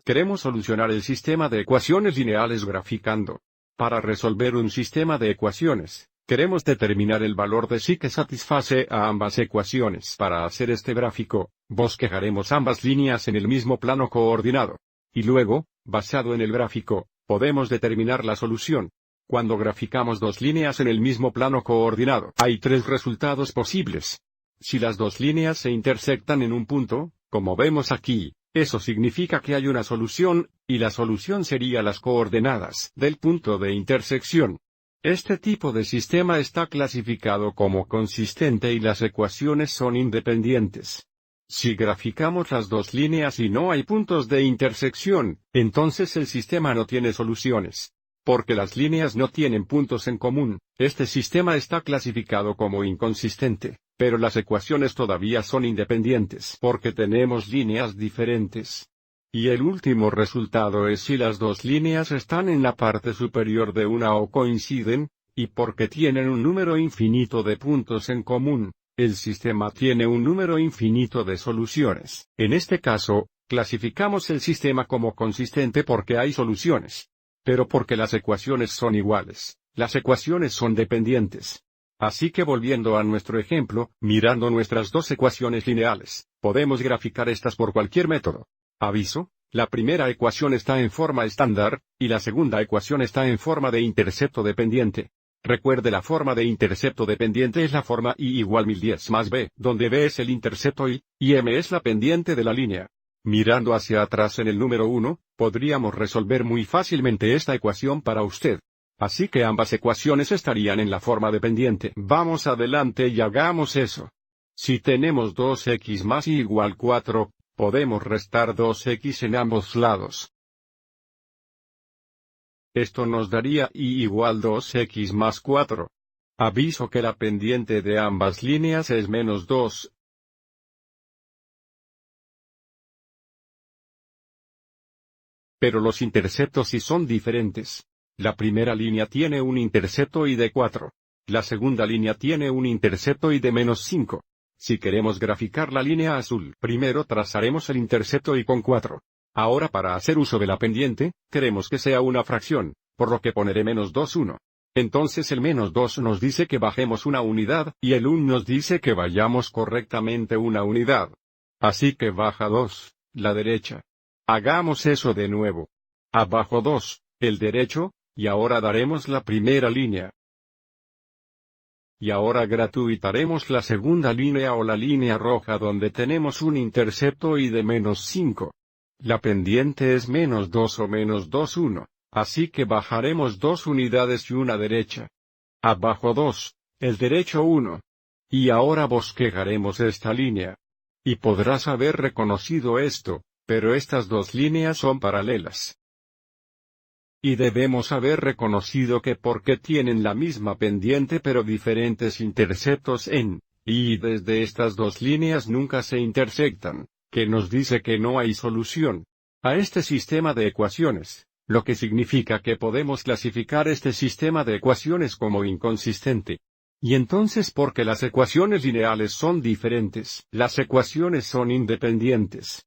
Queremos solucionar el sistema de ecuaciones lineales graficando. Para resolver un sistema de ecuaciones, queremos determinar el valor de psi que satisface a ambas ecuaciones. Para hacer este gráfico, bosquejaremos ambas líneas en el mismo plano coordinado. Y luego, basado en el gráfico, podemos determinar la solución. Cuando graficamos dos líneas en el mismo plano coordinado, hay tres resultados posibles. Si las dos líneas se intersectan en un punto, como vemos aquí, eso significa que hay una solución, y la solución sería las coordenadas del punto de intersección. Este tipo de sistema está clasificado como consistente y las ecuaciones son independientes. Si graficamos las dos líneas y no hay puntos de intersección, entonces el sistema no tiene soluciones. Porque las líneas no tienen puntos en común, este sistema está clasificado como inconsistente, pero las ecuaciones todavía son independientes porque tenemos líneas diferentes. Y el último resultado es si las dos líneas están en la parte superior de una o coinciden, y porque tienen un número infinito de puntos en común, el sistema tiene un número infinito de soluciones. En este caso, clasificamos el sistema como consistente porque hay soluciones. Pero porque las ecuaciones son iguales, las ecuaciones son dependientes. Así que volviendo a nuestro ejemplo, mirando nuestras dos ecuaciones lineales, podemos graficar estas por cualquier método. Aviso, la primera ecuación está en forma estándar, y la segunda ecuación está en forma de intercepto dependiente. Recuerde, la forma de intercepto dependiente es la forma y igual 1010 más b, donde b es el intercepto y m es la pendiente de la línea. Mirando hacia atrás en el número 1, podríamos resolver muy fácilmente esta ecuación para usted. Así que ambas ecuaciones estarían en la forma dependiente. Vamos adelante y hagamos eso. Si tenemos 2x más y igual 4, podemos restar 2x en ambos lados. Esto nos daría y igual 2x más 4. Aviso que la pendiente de ambas líneas es menos 2. Pero los interceptos sí son diferentes. La primera línea tiene un intercepto y de 4. La segunda línea tiene un intercepto y de menos 5. Si queremos graficar la línea azul, primero trazaremos el intercepto y con 4. Ahora, para hacer uso de la pendiente, queremos que sea una fracción, por lo que poneré menos 2, 1. Entonces el menos 2 nos dice que bajemos una unidad, y el 1 nos dice que vayamos correctamente una unidad. Así que baja 2, la derecha. Hagamos eso de nuevo. Abajo 2, el derecho, y ahora daremos la primera línea. Y ahora gratuitaremos la segunda línea o la línea roja donde tenemos un intercepto y de menos 5. La pendiente es menos 2 o menos 2, 1, así que bajaremos 2 unidades y una derecha. Abajo 2, el derecho 1. Y ahora bosquejaremos esta línea. Y podrás haber reconocido esto. Pero estas dos líneas son paralelas. Y debemos haber reconocido que porque tienen la misma pendiente pero diferentes interceptos y desde estas dos líneas nunca se intersectan, que nos dice que no hay solución a este sistema de ecuaciones, lo que significa que podemos clasificar este sistema de ecuaciones como inconsistente. Y entonces, porque las ecuaciones lineales son diferentes, las ecuaciones son independientes.